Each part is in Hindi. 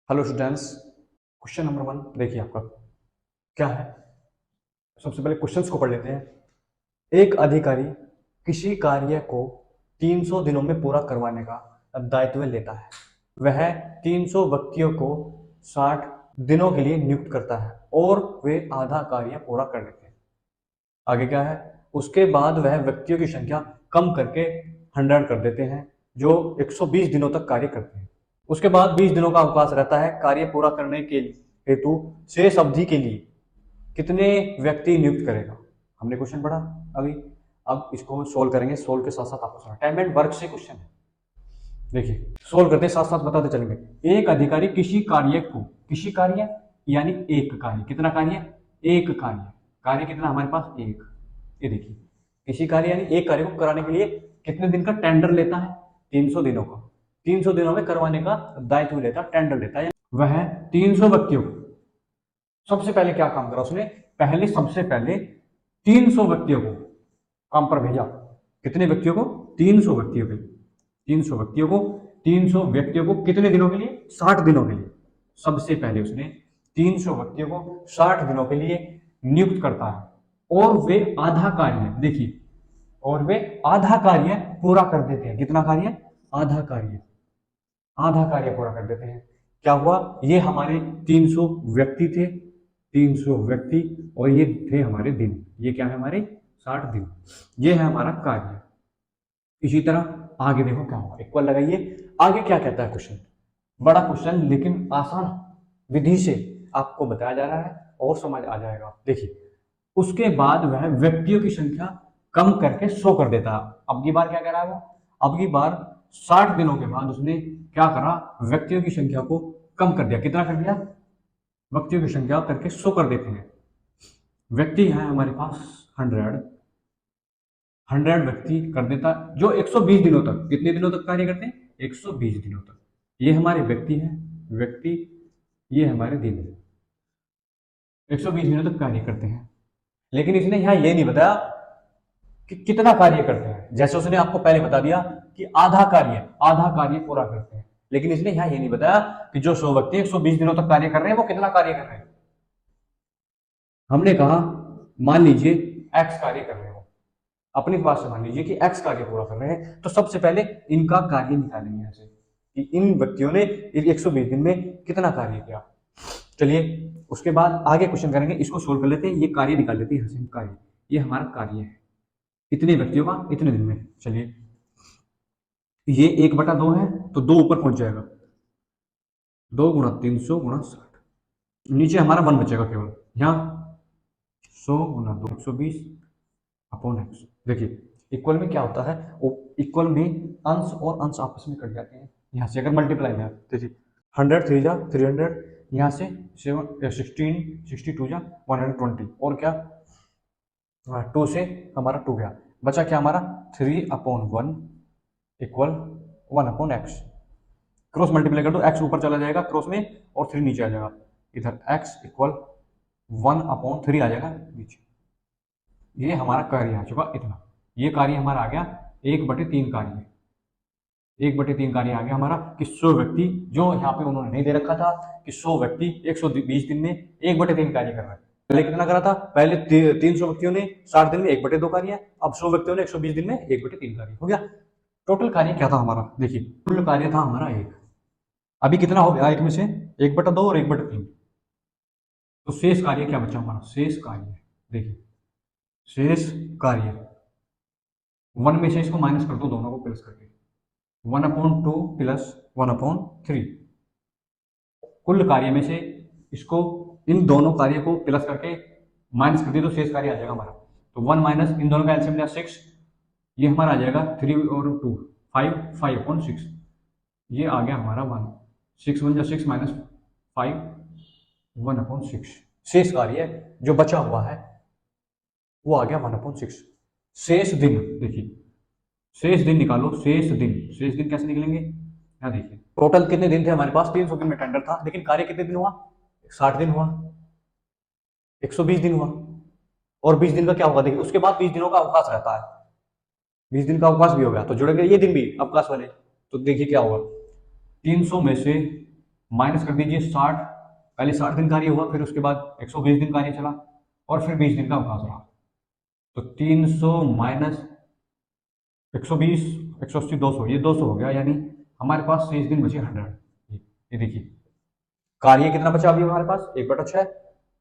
Hello students. क्वेश्चन नंबर 1 देखिए आपका क्या है। सबसे पहले क्वेश्चंस को पढ़ लेते हैं। एक अधिकारी किसी कार्य को 300 दिनों में पूरा करवाने का दायित्व लेता है। वह 300 व्यक्तियों को 60 दिनों के लिए नियुक्त करता है और वे आधा कार्य पूरा कर लेते हैं। आगे क्या है, उसके बाद वह व्यक्तियों की संख्या कम करके 100 कर देते हैं जो 120 दिनों तक कार्य करते हैं। उसके बाद 20 दिनों का अवकाश रहता है। कार्य पूरा करने के हेतु शेष अवधि के लिए कितने व्यक्ति नियुक्त करेगा। हमने क्वेश्चन पढ़ा अभी। अब इसको सोल्व करेंगे। सोल्व के साथ साथ आपको सुना टाइम एंड वर्क से क्वेश्चन है। देखिए सोल्व करते साथ साथ बताते चलेंगे। एक अधिकारी किसी कार्य यानी एक कार्य, कितना कार्य, एक कार्य, कार्य कितना हमारे पास एक। ये देखिए किसी कार्य यानी एक कार्य को कराने के लिए कितने दिन का टेंडर लेता है, 300 दिनों का। 300 दिनों में करवाने का दायित्व लेता है, टेंडर लेता है। वह 300 व्यक्तियों को सबसे पहले क्या काम करा उसने, सबसे पहले 300 व्यक्तियों को काम पर भेजा। कितने व्यक्तियों को, 300 व्यक्तियों के लिए। 300 व्यक्तियों को कितने दिनों के लिए, 60 दिनों के लिए। सबसे पहले उसने 300 व्यक्तियों को 60 दिनों के लिए नियुक्त करता है और वे आधा कार्य, देखिए, और वे आधा कार्य पूरा कर देते हैं। कितना कार्य, आधा कार्य, आधा कार्य पूरा कर देते हैं। क्या हुआ, ये हमारे 300 व्यक्ति थे, 300 व्यक्ति, और ये थे हमारे दिन। ये क्या है, हमारे 60 दिन। ये है हमारा कार्य। इसी तरह आगे देखो क्या होगा, इक्वल लगाइए। आगे क्या कहता है क्वेश्चन, बड़ा क्वेश्चन लेकिन आसान विधि से आपको बताया जा रहा है और समझ आ जाएगा। देखिए उसके बाद वह व्यक्तियों की संख्या कम करके 100 कर देता है। अब की बार क्या कह रहा है वो, अब की बार 60 दिनों के बाद उसने क्या करा, व्यक्तियों की संख्या को कम कर दिया। कितना कर दिया, व्यक्तियों की संख्या करके 100 कर देते हैं। व्यक्ति है हमारे पास 100 व्यक्ति कर देता, जो 120 दिनों तक, कितने दिनों तक कार्य करते हैं, 120 दिनों तक। ये हमारे व्यक्ति है, व्यक्ति, ये हमारे दिन है। 120 दिनों तक कार्य करते हैं। लेकिन इसने यहाँ ये नहीं बताया कि कितना कार्य करते हैं। जैसे उसने आपको पहले बता दिया कि आधा कार्य पूरा करते हैं, लेकिन इसने यहाँ ये नहीं बताया कि जो 100 व्यक्ति 120 दिनों तक कार्य कर रहे हैं वो कितना कार्य कर रहे हैं। हमने कहा मान लीजिए एक्स कार्य कर रहे हैं, अपनी बात से मान लीजिए कि एक्स कार्य पूरा कर रहे हैं, तो सबसे पहले इनका कार्य निकालेंगे यहाँ से कि इन व्यक्तियों ने 120 दिन में कितना कार्य किया। चलिए उसके बाद आगे क्वेश्चन करेंगे, इसको सोल्व कर लेते हैं। ये कार्य निकाल लेते हैं, कार्य, ये हमारा कार्य है, इतने व्यक्तियों का इतने दिन में। चलिए ये 1/2 है तो 2 ऊपर पहुंच जाएगा, 2 गुणा 300 गुणा 60, नीचे हमारा 1 बचेगा केवल। यहाँ 100 गुणा 2 120 अपॉन एक्स। देखिए इक्वल में क्या होता है, इक्वल में अंश और अंश आपस में कट जाते हैं। यहाँ से अगर मल्टीप्लाई में देखिए 100 3 जा 300, यहाँ से 16 62 जा 120, और क्या 2 से हमारा 2 गया, बचा क्या हमारा 3/1 इक्वल 1/x। क्रॉस मल्टीप्लाई कर दो, x ऊपर चला जाएगा क्रॉस में और 3 नीचे आ जाएगा। इधर x इक्वल 1/3 आ जाएगा नीचे। ये हमारा कार्य आ चुका इतना। ये कार्य हमारा आ गया 1/3 कार्य, 1/3 कार्य आ गया हमारा कि 100 व्यक्ति, जो यहाँ पे उन्होंने नहीं दे रखा था कि 100 व्यक्ति 120 दिन में 1/3 कार्य कर रहे हैं। पहले कितना करा था, पहले 300 व्यक्तियों ने 60 दिन में 1/2 कार्य, अब 100 व्यक्तियों ने 120 दिन में 1/3 कार्य हो गया। टोटल कार्य क्या था हमारा, देखिए कुल कार्य था हमारा 1। अभी कितना हो गया, 1 में से 1/2 और 1/3, तो शेष कार्य क्या बचा हमारा, शेष कार्य, देखिए शेष कार्य 1 में से इसको माइनस कर दो, दोनों को प्लस करके 1/2 प्लस 1/3। कुल कार्य में से इसको, इन दोनों कार्य को प्लस करके माइनस कर दिया तो शेष कार्य आ जाएगा हमारा। तो 1 माइनस इन दोनों का एलसीएम लिया 6, ये हमारा आ जाएगा 3 और 2 5 5/6। ये आ गया हमारा 1, 6 1 6 माइनस 5 1/6। शेष कार्य जो बचा हुआ है वो आ गया 1/6। शेष दिन, देखिए शेष दिन निकालो, शेष दिन कैसे निकलेंगे, यहाँ देखिए टोटल कितने दिन थे हमारे पास, 300 दिन में टेंडर था, लेकिन कार्य कितने दिन हुआ, 60 दिन हुआ, 120 दिन हुआ, और 20 दिन का क्या होगा, देखिए उसके बाद 20 दिनों का अवकाश रहता है, 20 दिन का अवकाश भी हो गया तो जुड़ेंगे ये दिन भी अवकाश वाले। तो देखिए क्या होगा, 300 में से माइनस कर दीजिए 60, पहले 60 दिन कार्य हुआ, फिर उसके बाद 120 दिन कार्य चला और फिर 20 दिन का अवकाश रहा। तो 300 माइनस 120, 180, 200, ये 200 हो गया, यानी हमारे पास शेष दिन बचे 100। ये देखिए कार्य कितना बचा अभी हमारे पास, 1/6,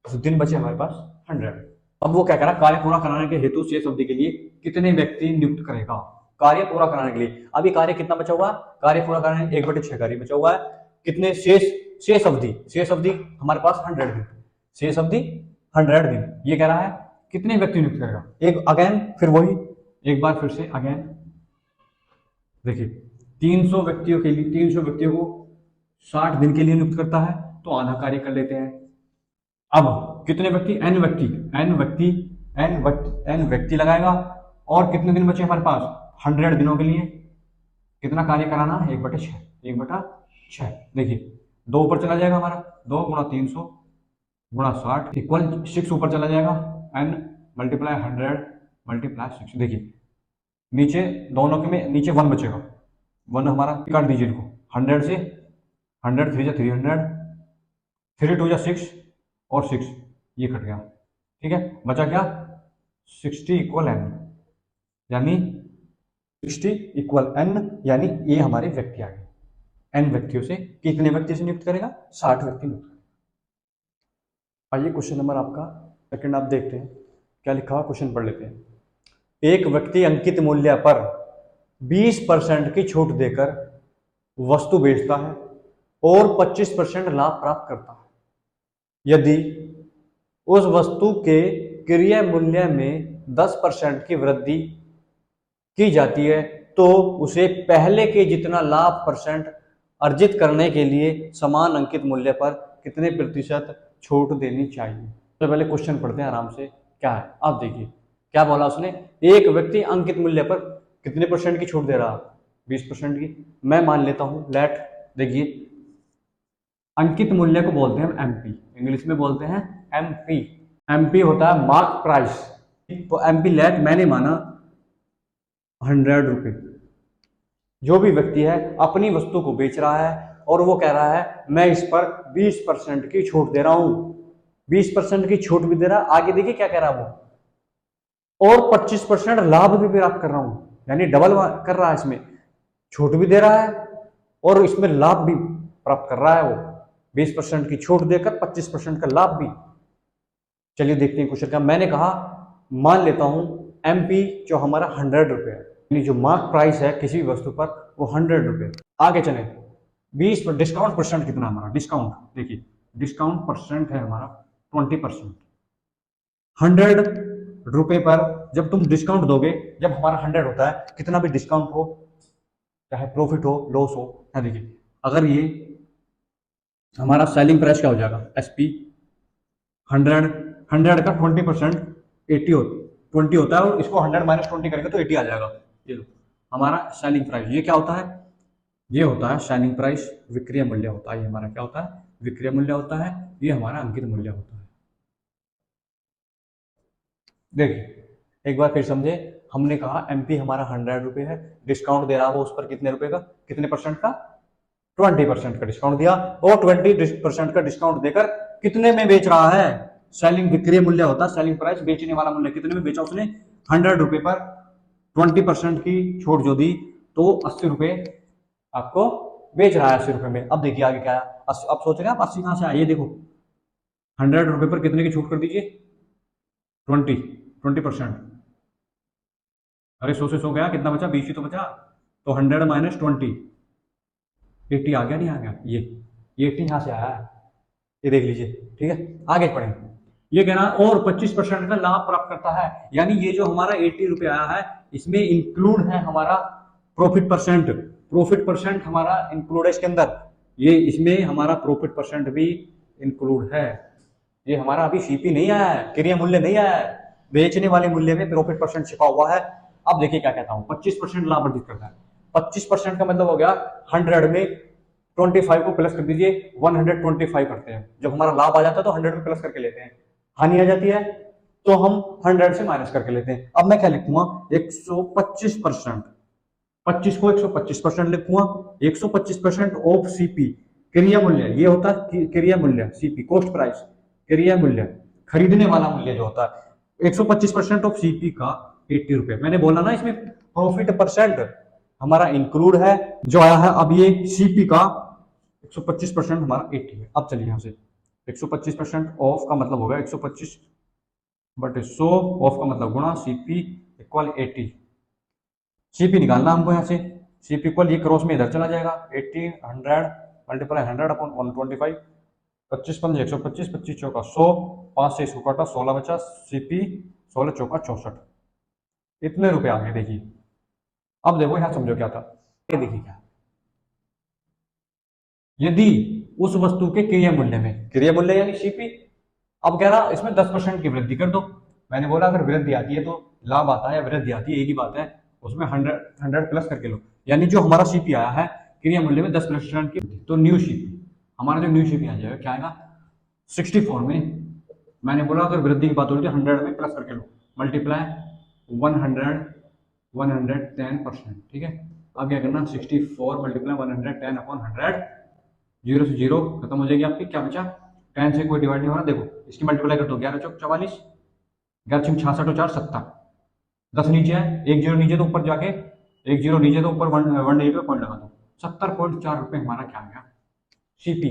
तो दिन बचे हमारे पास 100। अब वो क्या करा, कार्य पूरा कराने के हेतु शेष अवधि के लिए कितने व्यक्ति नियुक्त करेगा, कार्य पूरा कराने के लिए। अभी कार्य कितना बचा हुआ, कार्य पूरा कराने 1/6 कार्य बचा हुआ है। कितने शेष अवधि हमारे पास 100 दिन, शेष अवधि 100 दिन। ये कह रहा है कितने व्यक्ति नियुक्त करेगा, एक अगेन फिर वही एक बार फिर से अगेन देखिए 300 व्यक्तियों के लिए, 300 व्यक्तियों को 60 दिन के लिए नियुक्त करता है, तो आधा कार्य कर लेते हैं। अब कितने व्यक्ति, एन व्यक्ति लगाएगा, और कितने दिन बचे हमारे पास, 100 दिनों के लिए कितना कार्य कराना है, 1/6। देखिए 2 ऊपर चला जाएगा हमारा, 2 गुणा 300 गुणा 60 इक्वल 6 ऊपर चला जाएगा, एन मल्टीप्लाई 100 मल्टीप्लाई 6। देखिए नीचे दोनों के में नीचे 1 बचेगा, 1 हमारा काट दीजिए इनको, 100 से 100 3 जा 300, 3 2 जा 6 और 6 ये कट गया, ठीक है। बचा क्या, 60 इक्वल एन, यानी 60 इक्वल एन, यानी ये हमारे व्यक्ति आ गए। एन व्यक्तियों से कितने व्यक्ति से नियुक्त करेगा, 60 व्यक्ति नियुक्त करेगा। आइए क्वेश्चन नंबर आपका सेकंड आप देखते हैं क्या लिखा हुआ, क्वेश्चन पढ़ लेते हैं। एक व्यक्ति अंकित मूल्य पर 20% की छूट देकर वस्तु बेचता है और 25% लाभ प्राप्त करता है। यदि उस वस्तु के क्रय मूल्य में 10% की वृद्धि की जाती है, तो उसे पहले के जितना लाभ परसेंट अर्जित करने के लिए समान अंकित मूल्य पर कितने प्रतिशत छूट देनी चाहिए। तो पहले क्वेश्चन पढ़ते हैं आराम से, क्या है आप देखिए क्या बोला उसने, एक व्यक्ति अंकित मूल्य पर कितने परसेंट की छूट दे रहा, 20% की। मैं मान लेता हूं लेट, देखिए अंकित मूल्य को बोलते हैं एमपी, इंग्लिश में बोलते हैं एमपी। एमपी होता है मार्क प्राइस, तो एमपी लेट मैंने माना 100 रुपए। जो भी व्यक्ति है अपनी वस्तु को बेच रहा है और वो कह रहा है मैं इस पर 20% की छूट दे रहा हूं, 20% की छूट भी दे रहा है, आगे देखिए क्या कह रहा है वो, और 25% लाभ भी प्राप्त कर रहा हूं, यानी डबल कर रहा है, इसमें छूट भी दे रहा है और इसमें लाभ भी प्राप्त कर रहा है। वो 20% की छूट देकर 25% का लाभ भी। चलिए देखते हैं क्वेश्चन का। मैंने कहा मान लेता हूं एमपी जो हमारा 100 रुपए है, यानी जो मार्क प्राइस है किसी भी वस्तु पर वो 100 रुपए। आगे चले 20 पर डिस्काउंट परसेंट कितना हमारा, डिस्काउंट देखिए डिस्काउंट परसेंट है हमारा 20%। 100 रुपए पर जब तुम डिस्काउंट दोगे, जब हमारा 100 होता है, कितना भी डिस्काउंट हो चाहे प्रॉफिट हो लॉस हो, है देखिए अगर ये हमारा सेलिंग प्राइस क्या हो जाएगा, एसपी 100 का 20% 20 होता है, और इसको 100 माइनस 20 करेंगे तो 80 आ जाएगा। ये लो हमारा सेलिंग प्राइस, ये क्या होता है, ये होता है सेलिंग प्राइस, विक्रय मूल्य होता है। ये हमारा क्या होता है, विक्रय मूल्य होता है, ये हमारा अंकित मूल्य होता है। देखिए एक बार फिर समझे, हमने कहा एमपी हमारा 100 रुपए है, डिस्काउंट दे रहा हो उस पर कितने रुपए का, कितने परसेंट का, 20% का डिस्काउंट दिया, और 20% का डिस्काउंट देकर कितने में बेच रहा है, सेलिंग विक्रय मूल्य होता है, सेलिंग प्राइस बेचने वाला मूल्य, कितने में बेचा उसने, 100 रुपए पर 20% की छूट जो दी तो 80 रुपए आपको बेच रहा है, 80 रुपए में। अब देखिए आगे क्या है, अब सोच रहे हैं आप 80 कहां से आए, ये देखो 100 रुपए पर कितने की छूट कर दीजिए, 20%। अरे 100 से 100 गया, कितना बचा, 20 ही तो बचा, तो 100 माइनस 20 80 आ गया, नहीं आ गया, ये 80 यहां से आया है, ये देख लीजिए, ठीक है। आगे पढ़ें, ये कहना और 25% का लाभ प्राप्त करता है, यानी ये जो हमारा 80 रुपए आया है इसमें इंक्लूड है हमारा प्रॉफिट परसेंट, प्रॉफिट परसेंट हमारा इंक्लूड है इसके अंदर, ये इसमें हमारा प्रॉफिट परसेंट भी इंक्लूड है। ये हमारा अभी सीपी नहीं आया है, क्रय मूल्य नहीं आया है, बेचने वाले मूल्य में प्रॉफिट परसेंट छिपा हुआ है। अब देखिए क्या कहता हूं, 25% लाभ अर्जित करता है, 25% का मतलब हो गया 100 में 25 को प्लस कर दीजिए, 125 करते हैं, जब हमारा लाभ आ जाता है तो 100 में प्लस करके लेते हैं, हानि आ जाती है तो हम 100 से माइनस करके लेते हैं। अब मैं क्या लिखूंगा, 125%, 25 को 125% लिखूंगा, 125% ऑफ सीपी, क्रिया मूल्य ये होता है क्रिया मूल्य सीपी, कॉस्ट प्राइस, क्रिया मूल्य खरीदने वाला मूल्य जो होता है 125% ऑफ सीपी का 80 रुपए। मैंने बोला ना इसमें प्रॉफिट परसेंट हमारा इंक्लूड है, जो आया है अब ये सीपी का 125% हमारा 80 है। अब चलिए यहां से 125% ऑफ का मतलब होगा 125 बटे 100, ऑफ का मतलब गुणा सीपी इक्वल 80। सीपी निकालना हमको यहाँ से, सीपी इक्वल ये क्रॉस में इधर चला जाएगा 80 100 मल्टीप्लाई 100 अपॉन 125, 25 पंजे 125, 25 चौका 100, 5 से इसको काटा 16 बचा, सीपी 16 चौका 64, इतने रुपए आ गए। देखिए अब देखो यहाँ समझो क्या था, ये देखिए क्या, यदि उस वस्तु के क्रिया मूल्य में, क्रिया मूल्य यानी सीपी, अब कह रहा इसमें 10% की वृद्धि कर दो। मैंने बोला अगर वृद्धि आती है तो लाभ आता है, या वृद्धि आती है एक ही बात है, उसमें 100 प्लस करके लो, यानी जो हमारा सीपी आया है क्रिया मूल्य में 10% की, तो न्यू सीपी, हमारा जो न्यू सीपी आ जाएगा क्या आएगा 64 में। मैंने बोला अगर वृद्धि की बात हो रही है 100 में प्लस करके लो, मल्टीप्लाई 110%, ठीक है। अब क्या करना 64 मल्टीप्लाई 110 अपॉन 100, जीरो से जीरो खत्म हो जाएगी आपकी, क्या बचा 10 से कोई डिवाइड नहीं हो रहा, देखो इसकी मल्टीप्लाई कर दो 11 चौक 44, 11 छक 66 और 4 70, 10 नीचे है, एक जीरो नीचे तो ऊपर जाके एक जीरो नीचे तो ऊपर वन पे पॉइंट लगा दो, 70.4 रुपए हमारा क्या आ गया सीपी।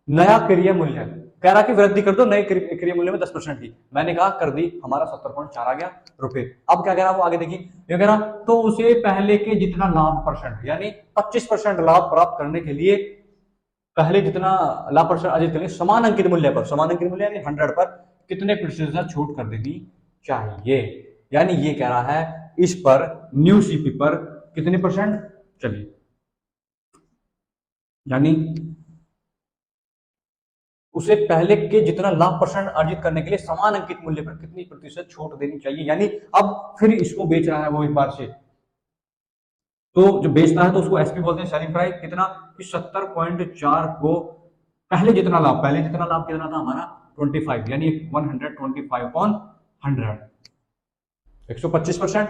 नया क्रिया मूल्य कह रहा कि वृद्धि कर दो नए क्रिया मूल्य में 10% की, मैंने कहा कर दी, हमारा 70.4 आ गया रुपए। अब क्या कह रहा वो आगे देखिए, ये कह रहा तो उसे पहले के जितना लाभ परसेंट यानी 25% लाभ प्राप्त करने के लिए पहले जितना लाभ परसेंट अर्जित करने समान अंकित मूल्य पर, समान अंकित मूल्य यानी 100 पर कितने प्रतिशत छूट कर देनी चाहिए, यानी ये कह रहा है इस पर न्यू सीपी पर कितने परसेंट, चलिए यानी उसे पहले के जितना लाभ परसेंट अर्जित करने के लिए समान अंकित मूल्य पर कितनी प्रतिशत छूट देनी चाहिए, यानी अब फिर इसको बेच रहा है वो एक बार से, तो जो बेचता है तो उसको एसपी बोलते हैं, सेलिंग प्राइस कितना कि 70.4 को पहले जितना लाभ, पहले जितना लाभ कितना था हमारा 25, यानी 125 अपॉन 100, 125%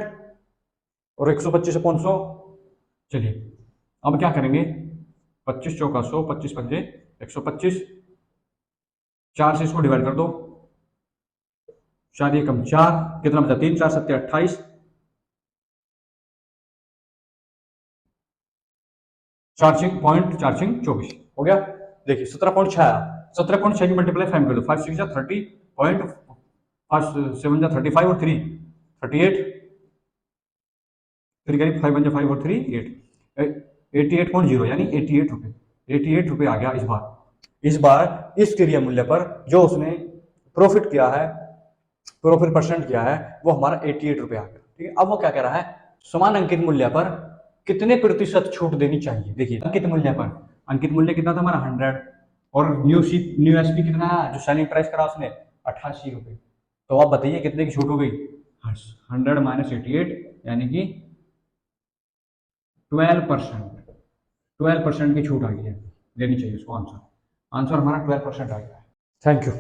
और 125 अपॉन 100। चलिए अब क्या करेंगे 25 चौका 100, 25 पंजे 125, 4 से इसको डिवाइड कर दो, 4 कम 4 कितना बचा 3, 4 7 28, 4.24 हो गया। देखिए 17.6 आया, 17.6 की मल्टीप्लाई 5 कर दो, 5 6 30 पॉइंट 5 7 35 और 3 38, फिर करीब 5 1 5 और 3 8, 88.0 यानी 88 रुपए, 88 रुपए आ गया इस बार। इस बार इस क्रिया मूल्य पर जो उसने प्रॉफिट किया है, प्रॉफिट परसेंट किया है, वो हमारा 88 रुपए आ गया, ठीक है। अब वो क्या कह रहा है समान अंकित मूल्य पर कितने प्रतिशत छूट देनी चाहिए। देखिए अंकित मूल्य पर, अंकित मूल्य कितना था हमारा 100, और न्यू एसपी कितना है जो सेलिंग प्राइस करा उसने 88 रुपए, तो आप बताइए कितने की छूट हो गई 100 माइनस 88 यानी कि 12%, 12% की छूट आ गई है, देनी चाहिए उसको आंसर, आंसर हमारा 12% आ गया है। Thank you.